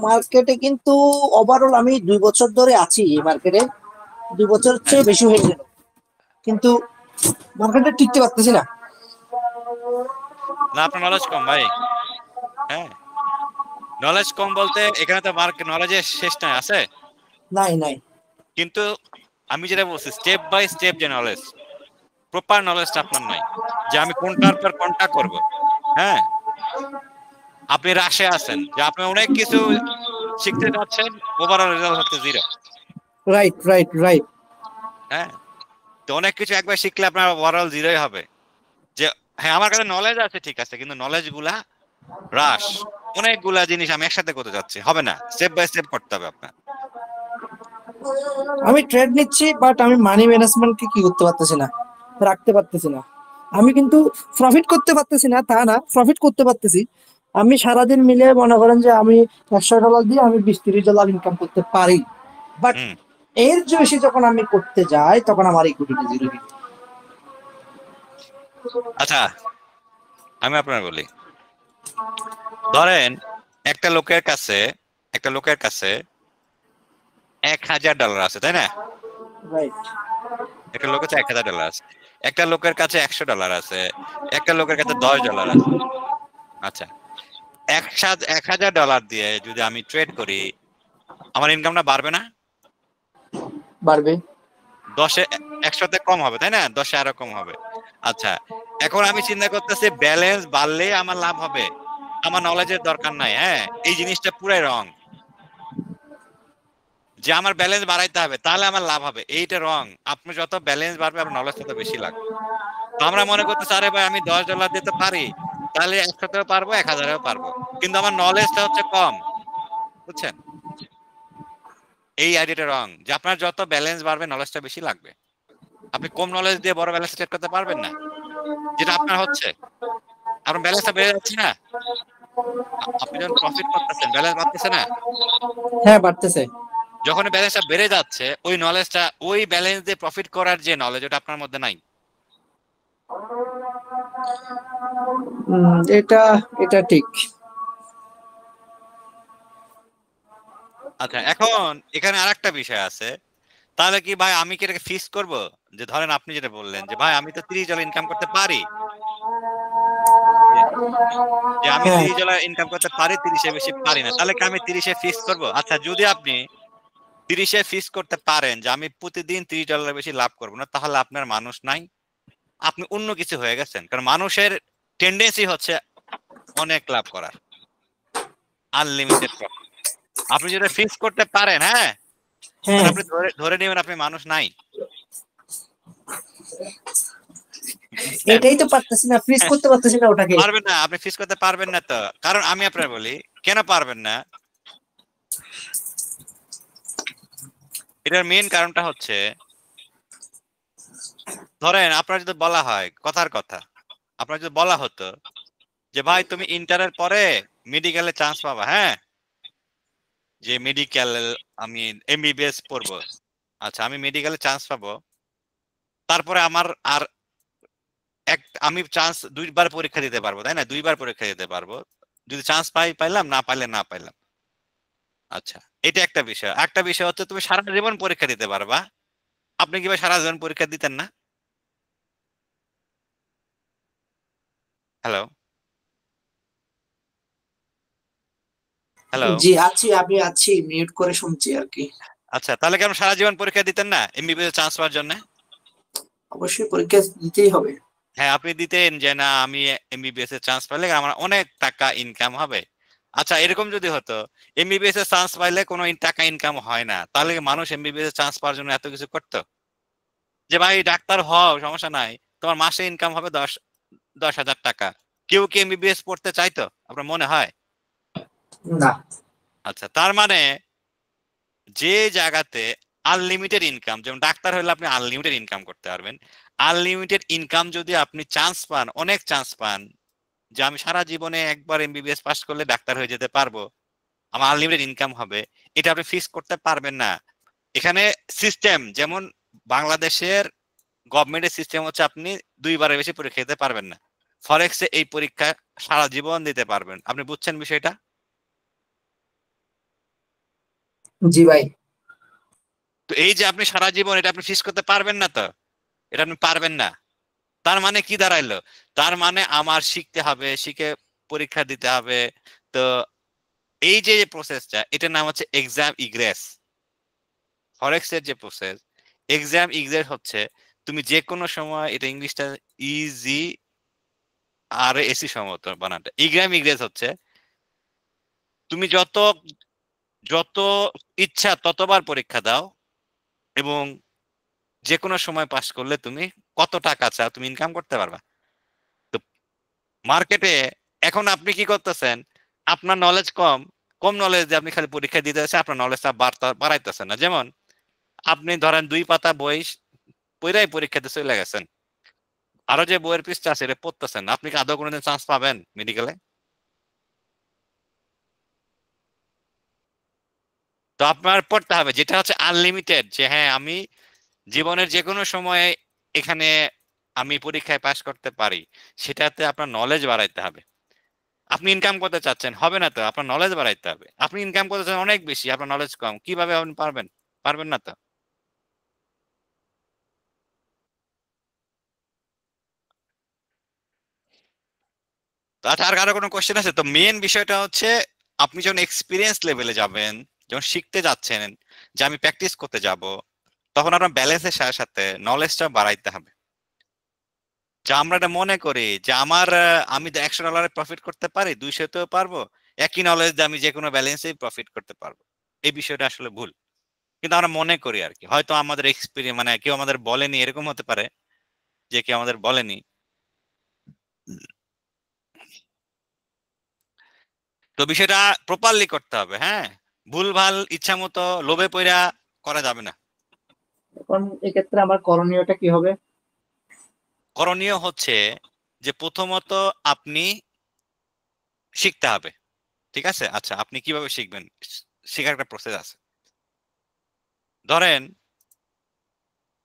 Speaker 2: মার্কেটে কিন্তু ওভারঅল আমি 2 বছর ধরে আছি এই মার্কেটে, 2 বছরের
Speaker 1: হ্যাঁ,
Speaker 2: চেয়ে বেশি হয়ে গেল, কিন্তু মার্কেটে টিকতে পারতেছি না।
Speaker 1: না আপনার নলেজ কম ভাই। হ্যাঁ, নলেজ কম বলতে এখানে তো মার্কেট নলেজের শেষ নাই, আছে।
Speaker 2: নাই নাই।
Speaker 1: কিন্তু আমি যেটা বলছি, স্টেপ বাই স্টেপ যে নলেজ, প্রপার নলেজটা আপনার নাই, যে আমি কোনটার পর কোনটা করব। হ্যাঁ, আপনি রাশে আছেন, যে আপনি অনেক কিছু শিখতে যাচ্ছেন, ওভারঅল রেজাল্ট হচ্ছে জিরো।
Speaker 2: Right right right.
Speaker 1: হ্যাঁ, তো অনেক কিছু একবার শিখলে আপনার ওভারঅল জিরোই হবে। যে হ্যাঁ আমার কাছে নলেজ আছে, ঠিক আছে, কিন্তু নলেজ গুলা রাশ, অনেকগুলা জিনিস আমি একসাথে করতে যাচ্ছি, হবে না। স্টেপ বাই স্টেপ করতে হবে আপনার।
Speaker 2: আমি ট্রেড নিচ্ছি, বাট আমি মানি ম্যানেজমেন্টকে কি করতে পারতেছি না, রাখতে পারতেছি না। আমি কিন্তু প্রফিট করতে পারতেছি না তা না, প্রফিট করতে পারতেছি। আমি সারাদিন মিলে মনে করেন যে আমি $100 দিয়ে আমি $20-30 ইনকাম করতে পারি, বাট
Speaker 1: হুম।
Speaker 2: এর যে বেশি যখন আমি করতে যাই তখন আমার ইকুইটি জিরো।
Speaker 1: আচ্ছা, আমি আপনার বলি, ধরেন একটা লোকের কাছে একটা লোকের কাছে $1,000 আছে, তাই না?
Speaker 2: রাইট।
Speaker 1: একটা লোকের কাছে $1,000 আছে, একটা লোকের কাছে $100 আছে, একটা লোকের কাছে $10 আছে। আচ্ছা, $1,000 দিয়ে যদি আমি ট্রেড করি, আমার ইনকামটা বাড়বে না?
Speaker 2: বাড়বে।
Speaker 1: 10-এ 100-তে কম হবে, তাই না? 10-এ আরো কম হবে। আচ্ছা, এখন আমি চিন্তা করতেছি ব্যালেন্স বাড়লে আমার লাভ হবে, আমার নলেজের দরকার নাই। হ্যাঁ, এই জিনিসটা পুরাই রং যে আমার ব্যালেন্স বাড়াইতে হবে তাহলে আমার লাভ হবে, এইটা রং। আপনি যত ব্যালেন্স বাড়বে আপনার নলেজ তত বেশি লাগবে। তো আমরা মনে করতেছি আরে ভাই আমি $10 দিতে পারি, তাহলে 100-তেও পারবো, 1,000-এও পারবো, কিন্তু আমার নলেজটা হচ্ছে কম। বুঝছেন? এই আইডিয়াটা রং যে আপনার যত ব্যালেন্স বাড়বে নলেজটা বেশি লাগবে। আপনি কম নলেজ দিয়ে বড় ব্যালেন্স ট্রেড করতে পারবেন না, যেটা আপনার হচ্ছে। আপনার ব্যালেন্সটা বেড়ে যাচ্ছে না, আপনি যখন প্রফিট করতেছেন ব্যালেন্স বাড়তেছে না।
Speaker 2: হ্যাঁ, বাড়তেছে।
Speaker 1: যখন ব্যালেন্সটা বেড়ে যাচ্ছে ওই নলেজটা, ওই ব্যালেন্স দিয়ে প্রফিট করার যে নলেজ ওটা আপনার মধ্যে নাই।
Speaker 2: এটা এটা ঠিক।
Speaker 1: আচ্ছা, এখন এখানে আরেকটা বিষয় আছে। তাহলে কি ভাই আমি কি এটাকে ফিক্স করব? যে ধরেন আপনি যেটা বললেন যে ভাই আমি তো $30 ইনকাম করতে পারি, যে যে আমি
Speaker 2: হ্যাঁ,
Speaker 1: $30 ইনকাম করতে পারি, 30-এর বেশি পারি না, তাহলে কি আমি 30-এ ফিক্স করব? আচ্ছা, যদি আপনি 30-এ ফিক্স করতে পারেন যে আমি প্রতিদিন $30 বেশি লাভ করবো না, তাহলে আপনার মানুষ নাই, আপনি অন্য কিছু হয়ে গেছেন। কারণ মানুষের টেন্ডেন্সি হচ্ছে অনেক লাভ করার, আনলিমিটেড প্রফিট। আপনি যদি ফিক্স করতে পারেন, হ্যাঁ,
Speaker 2: হ্যাঁ,
Speaker 1: তাহলে আপনি ধরে ধরে নেবেন আপনি মানুষ নাই। বুঝছেন?
Speaker 2: এটাই তো পারতেছি না, ফ্রিজ করতে পারতেছি না ওটাকে।
Speaker 1: পারবেন না, আপনি ফিক্স করতে পারবেন না তো। কারণ আমি আপনার বলি কেন পারবেন না, এটার মেইন কারণটা হচ্ছে, ধরেন আপনার যদি বলা হয় কথার কথা, আপনার যদি বলা হতো যে ভাই তুমি ইন্টারের পরে মেডিকেলে চান্স পাবা, হ্যাঁ, যে মেডিকেল আমি এমবিবিএস পড়বো। আচ্ছা, আমি মেডিকেলে চান্স পাবো, তারপরে আমার আর আমি চান্স 2বার পরীক্ষা দিতে পারবো, তাই না? 2বার পরীক্ষা দিতে পারবো, যদি চান্স পাইলাম, না পাইলে না পাইলাম। আচ্ছা, এটা একটা বিষয়। একটা বিষয় হচ্ছে তুমি সারা জীবন পরীক্ষা দিতে পারবা। আপনি কি ভাই সারা জীবন পরীক্ষা দিতেন না? Hello, hello.
Speaker 2: জি আছি, আমি আছি, মিউট করে শুনছি আর কি।
Speaker 1: আচ্ছা, তাহলে কেন সারা জীবন পরীক্ষা দিতেন না এমবিবিএস চান্স পাওয়ার জন্য?
Speaker 2: অবশ্যই পরীক্ষা দিতেই হবে।
Speaker 1: হ্যাঁ, আপনি দিতেন যে না আমি এমবিবিএস এর চান্স পাইলে আমার অনেক টাকা ইনকাম হবে। আচ্ছা, এরকম যদি হতো এমবিবিএস এর চান্স পাইলে কোনো টাকা ইনকাম হয় না, তাহলে কি মানুষ এমবিবিএস এর চান্স পাওয়ার জন্য এত কিছু করতো? যে ভাই ডাক্তার হও সমস্যা নাই, তোমার মাসে ইনকাম হবে 10,000 টাকা। কেউ কি এমবিবিএস পড়তে চাইতো আপনার মনে হয়?
Speaker 2: না।
Speaker 1: আচ্ছা, তার মানে যে জায়গাতে আনলিমিটেড ইনকাম, যেমন ডাক্তার হলে আপনি আনলিমিটেড ইনকাম করতে পারবেন, আনলিমিটেড ইনকাম যদি আপনি চান্স পান, অনেক চান্স পান, যে আমি সারা জীবনে একবার এমবিবিএস পাস করলে ডাক্তার হয়ে যেতে পারবো, আমার আনলিমিটেড ইনকাম হবে, এটা আপনি ফিক্স করতে পারবেন না। এখানে সিস্টেম যেমন বাংলাদেশের গভর্নমেন্টের সিস্টেম হচ্ছে আপনি 2বারের বেশি পরীক্ষা দিতে পারবেন না। ফরেক্সে এই পরীক্ষা সারা জীবন দিতে পারবেন। আপনি বুঝছেন বিষয়টা?
Speaker 2: জি ভাই।
Speaker 1: তো এই যে আপনি সারা জীবন এটা আপনি ফিক্স করতে পারবেন না তো, এটা আপনি পারবেন না। তার মানে কি দাঁড়াইলো? তার মানে আমার শিখতে হবে, শিখে পরীক্ষা দিতে হবে। তো এই যে প্রসেসটা, এটার নাম হচ্ছে এক্সাম ইগ্রেস। ফরেক্স এর যে প্রসেস, এক্সাম ইগ্রেস হচ্ছে তুমি যে কোনো সময়, এটা ইংলিশটা ইজি আর এসি সম্ভবত বানানটা। এক্সাম ইগ্রেস হচ্ছে তুমি যত যত ইচ্ছা ততবার পরীক্ষা দাও, এবং যে কোনো সময় পাস করলে তুমি কত টাকা চাও তুমি ইনকাম করতে পারবা। তো মার্কেটে এখন আপনি কি করতেছেন, আপনার নলেজ কম, কম নলেজ দিয়ে আপনি খালি পরীক্ষা দিতে আছে, আপনার নলেজটা বাড়াইতেছেন না। যেমন আপনি ধরেন 2 পাতা বই পড়াই পরীক্ষাতে চলে গেছেন, আরো যে বইয়ের পৃষ্ঠা আছে এটা পড়তেছেন না, আপনি কি আদৌ কোনোদিন চান্স পাবেন মেডিকেলে? তো আপনার পড়তে হবে যেটা হচ্ছে আনলিমিটেড, যে হ্যাঁ আমি জীবনের যে কোনো সময়ে এখানে আমি পরীক্ষায় পাশ করতে পারি, সেটাতে আপনার নলেজ বাড়াইতে হবে। আপনি ইনকাম করতে চাচ্ছেন, হবে না তো, আপনার নলেজ বাড়াইতে হবে। আপনি ইনকাম করতে চান অনেক বেশি, আপনার নলেজ কম, কিভাবে আপনি পারবেন? পারবেন না তো। তো আচ্ছা, আর কারো কোনো কোশ্চেন আছে? তো মেন বিষয়টা হচ্ছে আপনি যখন এক্সপিরিয়েন্স লেভেলে যাবেন, যখন শিখতে যাচ্ছেন, যে আমি প্র্যাকটিস করতে যাব, তখন আপনার ব্যালেন্সের সাথে সাথে নলেজটা বাড়াইতে হবে। যে আমরা এটা মনে করি যে আমার আমি $100 প্রফিট করতে পারি, 200তেও পারবো, একই নলেজ দিয়ে আমি যে কোনো ব্যালেন্সেই প্রফিট করতে পারবো। এই বিষয়টা আসলে ভুল। কিন্তু আমরা মনে করি আর কি, হয়তো আমাদের এক্সপিরিয়েন্স মানে কেউ আমাদের বলেনি, এরকম হতে পারে যে কেউ আমাদের বলেনি। তো বিষয়টা প্রপারলি করতে হবে, হ্যাঁ, ভুলভাল ইচ্ছা মতো লোভে পইরা করা যাবে না।
Speaker 2: এখন এক্ষেত্রে আমার করণীয়টা কি হবে?
Speaker 1: করণীয় হচ্ছে যে প্রথমত আপনি শিখতে হবে, ঠিক আছে? আচ্ছা, আপনি কিভাবে শিখবেন? শেখার একটা প্রসেস আছে। ধরেন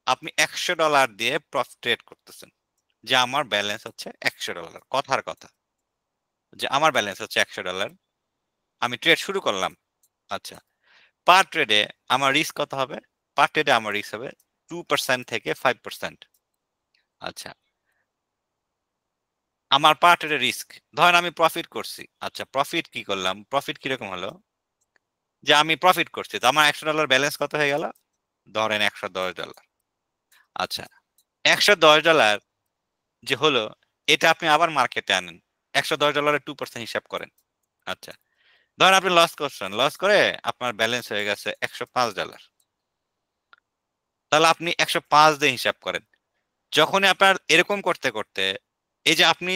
Speaker 1: আপনি $100 দিয়ে ট্রেড করতেছেন, যে আমার ব্যালেন্স হচ্ছে $100, কথার কথা যে আমার ব্যালেন্স হচ্ছে $100, আমি ট্রেড শুরু করলাম। আচ্ছা, পার ট্রেডে আমার রিস্ক কত হবে? পার ট্রেডে আমার রিস্ক হবে 2% থেকে 5%। আচ্ছা, আমার পার ট্রেডে রিস্ক, ধরেন আমি প্রফিট করছি। আচ্ছা, প্রফিট কি করলাম? প্রফিট কিরকম হলো? যে আমি প্রফিট করছি, তো আমার $100 ব্যালেন্স কত হয়ে গেল? ধরেন $110। আচ্ছা, $110 যে হলো, এটা আপনি আবার মার্কেটে আনেন, $110 2% হিসাব করেন। আচ্ছা, ধরেন আপনি লস করছেন, লস করে আপনার ব্যালেন্স হয়ে গেছে $105। তাহলে আপনি 105 দিয়ে হিসাব করেন। যখনই আপনার এরকম করতে করতে, এই যে আপনি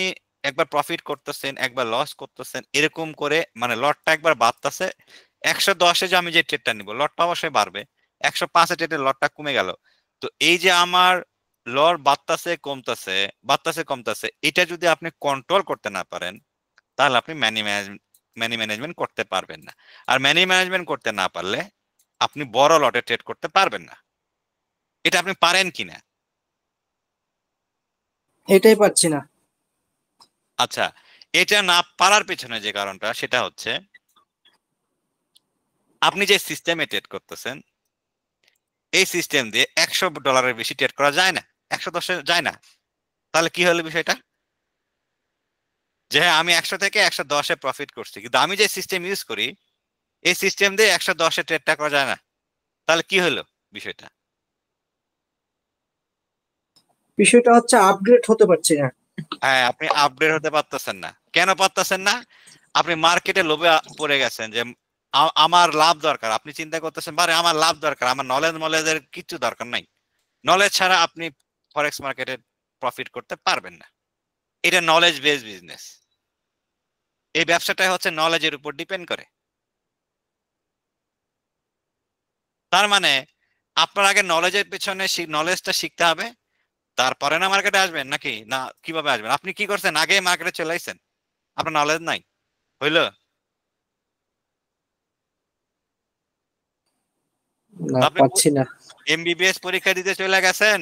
Speaker 1: একবার প্রফিট করতেছেন, একবার লস করতেছেন, এরকম করে মানে লটটা একবার বাড়তেছে। 110-এ যে আমি যে ট্রেডটা নিব, লটটা অবশ্যই বাড়বে। 105-এ ট্রেডের লটটা কমে গেল। তো এই যে আমার লট বাড়তাছে কমতাছে, বাড়তাছে কমতাছে, এটা যদি আপনি কন্ট্রোল করতে না পারেন, তাহলে আপনি মানি ম্যানেজমেন্ট করতে পারবেন না। আর মানি ম্যানেজমেন্ট করতে না পারলে আপনি বড় লটে ট্রেড করতে পারবেন না। এটা আপনি পারেন কিনা?
Speaker 2: এটাই পাচ্ছি না।
Speaker 1: আচ্ছা, এটা না পারার পেছনে যে কারণটা, সেটা হচ্ছে আপনি যে সিস্টেমে ট্রেড করতেছেন, এই সিস্টেম দিয়ে $100 বেশি ট্রেড করা যায় না, 110-এ যায় না। তাহলে কি হলো বিষয়টা? যে হ্যাঁ, আমি 100 থেকে 110-এ প্রফিট করছি, কিন্তু আমি যে সিস্টেম ইউজ করি, এই সিস্টেম দিয়ে 110-এ ট্রেডটা করা যায় না। তাহলে কি হলো বিষয়টা?
Speaker 2: বিষয়টা হচ্ছে আপগ্রেড হতে পারছি না।
Speaker 1: হ্যাঁ, আপনি আপডেট হতে পারতেছেন না। কেন পারতেছেন না? আপনি মার্কেটে লোভে পড়ে গেছেন যে আমার লাভ দরকার। আপনি চিন্তা করতেছেন, বারে আমার লাভ দরকার, আমার নলেজের কিছু দরকার নাই। নলেজ ছাড়া আপনি ফরেক্স মার্কেটে প্রফিট করতে পারবেন না। এটা নলেজ বেস বিজনেস। এই ব্যবসাটাই হচ্ছে নলেজের উপর ডিপেন্ড করে। তার মানে আপনার আগে নলেজের পেছনে নলেজটা শিখতে হবে, তারপরে না মার্কেটে আসবেন, নাকি না কিভাবে আসবেন? আপনি কি করছেন? আগে মার্কেটে চলে আইছেন, আপনার নলেজ নাই, হইলো?
Speaker 2: না,
Speaker 1: তো আপনি
Speaker 2: পাচ্ছি না।
Speaker 1: এমবিবিএস পরীক্ষা দিতে চলে গেছেন,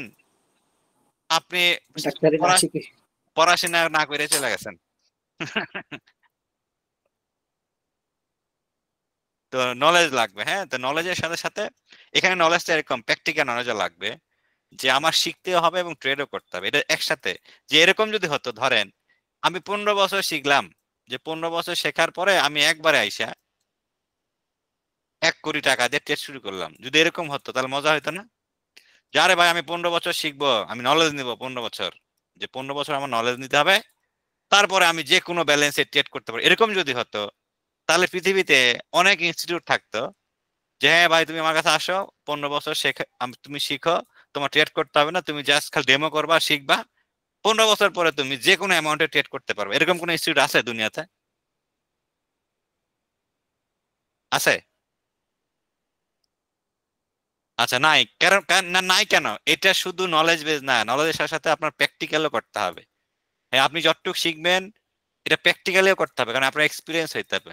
Speaker 1: আপনি
Speaker 2: ডাক্তারি না
Speaker 1: পড়া-
Speaker 2: শিখে।
Speaker 1: পড়াশোনা না করে চলে গেছেন। তো নলেজ লাগবে, হ্যাঁ। তো নলেজের সাথে সাথে এখানে নলেজটা এরকম প্র্যাকটিক্যাল নলেজও লাগবে, যে আমার শিখতেও হবে এবং ট্রেডও করতে হবে, এটা একসাথে। যে এরকম যদি হতো, ধরেন আমি 15 বছর শিখলাম, যে 15 বছর শেখার পরে আমি একবারে আইসা 1 কোটি টাকা দিয়ে ট্রেড শুরু করলাম, যদি এরকম হতো তাহলে মজা হতো না? যে আরে ভাই, আমি 15 বছর শিখবো, আমি নলেজ নিব 15 বছর, যে 15 বছর আমার নলেজ নিতে হবে, তারপরে আমি যে কোনো ব্যালেন্সে ট্রেড করতে পারি, এরকম যদি হতো, তাহলে পৃথিবীতে অনেক ইনস্টিটিউট থাকতো, যে হ্যাঁ ভাই তুমি আমার কাছে আসো, 15 বছর শেখা, তুমি শিখো, তোমার ট্রেড করতে হবে না, তুমি জাস্ট খালি ডেমো করবা, শিখবা, 15 বছর পরে তুমি যে কোনো অ্যামাউন্টে ট্রেড করতে পারবে। এরকম কোন ইনস্টিটিউট আছে দুনিয়াতে? আছে? আচ্ছা, নাই কারণ না, নাই কেন? এটা শুধু নলেজ বেস না, নলেজের সাথে সাথে আপনার প্র্যাকটিক্যালও করতে হবে। হ্যাঁ, আপনি যতটুকু শিখবেন এটা প্র্যাকটিক্যালিও করতে হবে, কারণ আপনার এক্সপিরিয়েন্স হইতে হবে।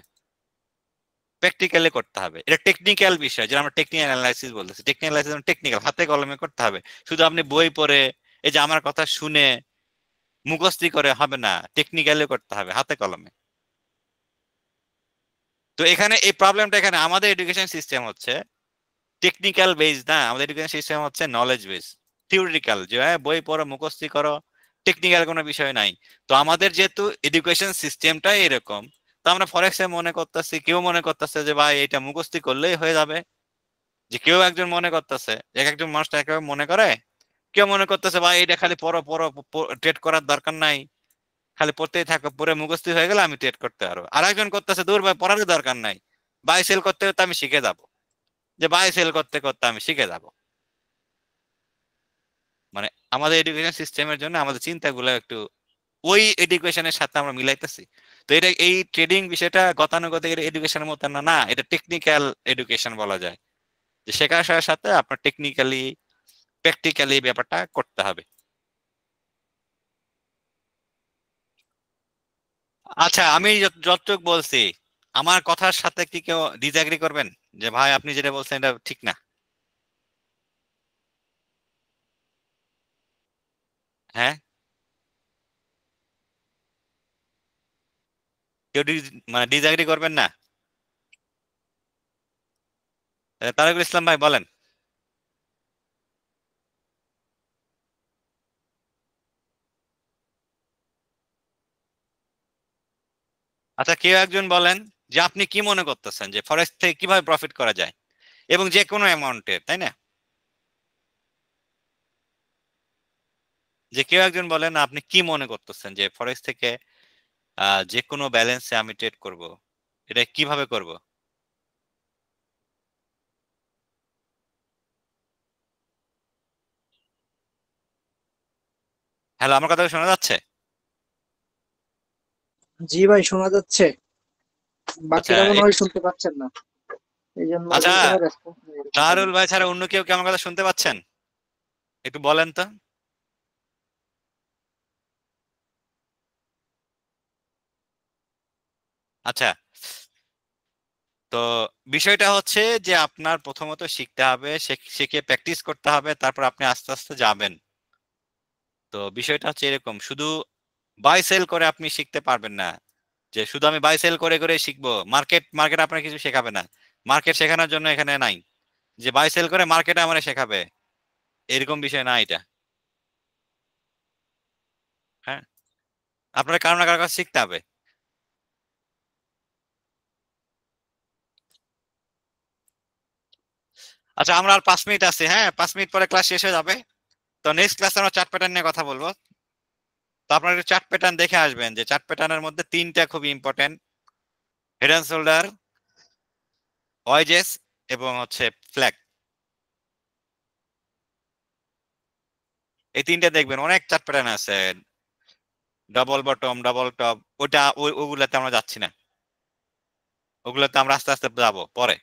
Speaker 1: প্র্যাকটিক্যালি করতে হবে, এটা টেকনিক্যাল বিষয়, যেটা আমরা টেকনিক্যাল অ্যানালাইসিস বলতেছি। টেকনিক্যাল অ্যানালাইসিস টেকনিক্যাল, হাতে কলমে করতে হবে। শুধু আপনি বই পড়ে এই যে আমার কথা শুনে মুখস্থি করে হবে না, টেকনিক্যালি করতে হবে হাতে কলমে। তো এখানে এই প্রবলেমটা, এখানে আমাদের এডুকেশন সিস্টেম হচ্ছে টেকনিক্যাল বেস না, আমাদের এডুকেশন সিস্টেম হচ্ছে নলেজ বেস, থিওরিটিক্যাল, যে বই পড়ো মুখস্থি করো, টেকনিক্যাল কোনো বিষয় নাই। তো আমাদের যেহেতু এডুকেশন সিস্টেমটাই এরকম, তো আমরা ফরেক্সে মনে করতেছি, কেউ মনে করতেছে যে ভাই এটা মুখস্থি করলেই হয়ে যাবে। যে কেউ একজন মনে করতেছে, এক একজন মানুষ একভাবে মনে করে। কেউ মনে করতেছে ভাই এটা খালি পড়ো পড়ো, ট্রেড করার দরকার নাই, খালি পড়তেই থাকো, পড়ে মুখস্থি হয়ে গেলে আমি ট্রেড করতে পারবো। আর একজন করতেছে দূর ভাই পড়ারই দরকার নাই, বাই সেল করতে করতে আমি শিখে যাব, যে বাই সেল করতে করতে আমি শিখে যাব। মানে আমাদের এডুকেশন সিস্টেমের জন্য আমাদের চিন্তাগুলো একটু ওই এডুকেশনের সাথে আমরা মিলাইতেছি। তো এটা, এই ট্রেডিং বিষয়টা গতানুগতিক এডুকেশনের মতো না, না এটা টেকনিক্যাল এডুকেশন বলা যায়, যে শেখার সাথে সাথে আপনার টেকনিক্যালি প্র্যাকটিক্যালি ব্যাপারটা করতে হবে। আচ্ছা, আমি যতটুকু বলছি আমার কথার সাথে কি কেউ ডিসএগ্রি করবেন, যে ভাই আপনি যেটা বলছেন এটা ঠিক না? হ্যাঁ, কেউ মানে ডিসএগ্রি করবেন না? তারেকুল ইসলাম ভাই বলেন। আচ্ছা, কেউ একজন বলেন যে আপনি কি মনে করতেছেন যে ফরেক্স থেকে কিভাবে প্রফিট করা যায়, এবং যে কোনো অ্যামাউন্টের, তাই না? যে কেউ একজন বলেন আপনি কি মনে করতেছেন যে ফরেক্স থেকে যে কোনো ব্যালেন্সে আমি ট্রেড করব, এটা কিভাবে করব? হ্যালো, আমার কথা কি শোনা যাচ্ছে?
Speaker 2: জি ভাই, শোনা যাচ্ছে।
Speaker 1: আচ্ছা
Speaker 2: বাকিরা মনে হয় শুনতে পাচ্ছেন না, এই জন্য
Speaker 1: আচ্ছা,
Speaker 2: ওদের কোনো রেসপন্স নেই এরকম মনে
Speaker 1: তারুল ভাই
Speaker 2: হচ্ছে।
Speaker 1: ছাড়া অন্য কেউ কি আমার কথা শুনতে পাচ্ছেন? একটু বলেন তো। আচ্ছা, তো বিষয়টা হচ্ছে যে আপনার প্রথমত শিখতে হবে, শিখে প্র্যাকটিস করতে হবে, তারপর আপনি আস্তে আস্তে যাবেন। তো বিষয়টা হচ্ছে এরকম, শুধু বাই সেল করে আপনি শিখতে পারবেন না, যে শুধু আমি বাই সেল করে করে শিখবো। মার্কেট মার্কেট আপনার কিছু শেখাবে না, মার্কেট শেখানোর জন্য এখানে নাই যে বাই সেল করে মার্কেটে আমার শেখাবে, এরকম বিষয় না এটা। হ্যাঁ, আপনার কারো না কারো কাছে শিখতে হবে। আচ্ছা, আমরা আর 5 মিনিট আছি, হ্যাঁ 5 মিনিট পরে ক্লাস শেষ হয়ে যাবে। তো নেক্সট ক্লাসে আমরা চার্ট প্যাটার্ন নিয়ে কথা বলবো। তো আপনারা একটু চার্ট প্যাটার্ন দেখে আসবেন, যে চার্ট প্যাটার্নের মধ্যে তিনটা খুবই important: head and shoulder, wedges, এবং হচ্ছে ফ্ল্যাগ। এই তিনটা দেখবেন, অনেক চার্ট প্যাটার্ন আছে, ডাবল বটম, ডাবল টপ, ওটা ওগুলাতে আমরা যাচ্ছি না, ওগুলাতে আমরা আস্তে আস্তে যাবো পরে।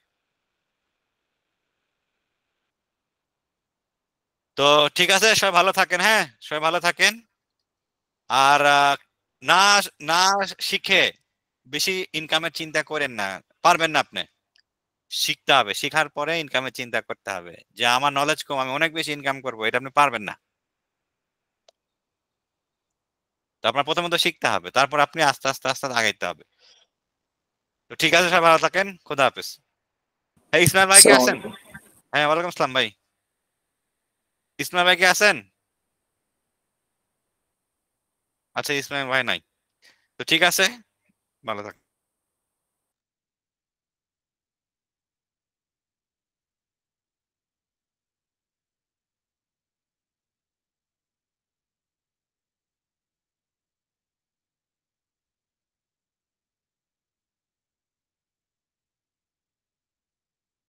Speaker 1: তো ঠিক আছে, সবাই ভালো থাকেন, হ্যাঁ সবাই ভালো থাকেন। আর না, না শিখে বেশি ইনকামের চিন্তা করেন না, পারবেন না আপনি। শিখতে হবে, শিখার পরে ইনকামের চিন্তা করতে হবে, যে আমার নলেজ কম আমি অনেক বেশি ইনকাম করবো, এটা আপনি পারবেন না। তো আপনার প্রথমত শিখতে হবে, তারপর আপনি আস্তে আস্তে আস্তে আগাইতে হবে। তো ঠিক আছে, সবাই ভালো থাকেন, খোদা হাফেজ। হ্যাঁ, ইসমাইল ভাই কি
Speaker 2: আসসালামু
Speaker 1: আছেন?
Speaker 2: আলাইকুম।
Speaker 1: হ্যাঁ, ওয়ালাইকুম আসসালাম ভাই। ইসমাইল ভাই কি আছেন? আচ্ছা, ইসমাইল ভাই নাই। তো ঠিক আছে, ভালো থাকেন।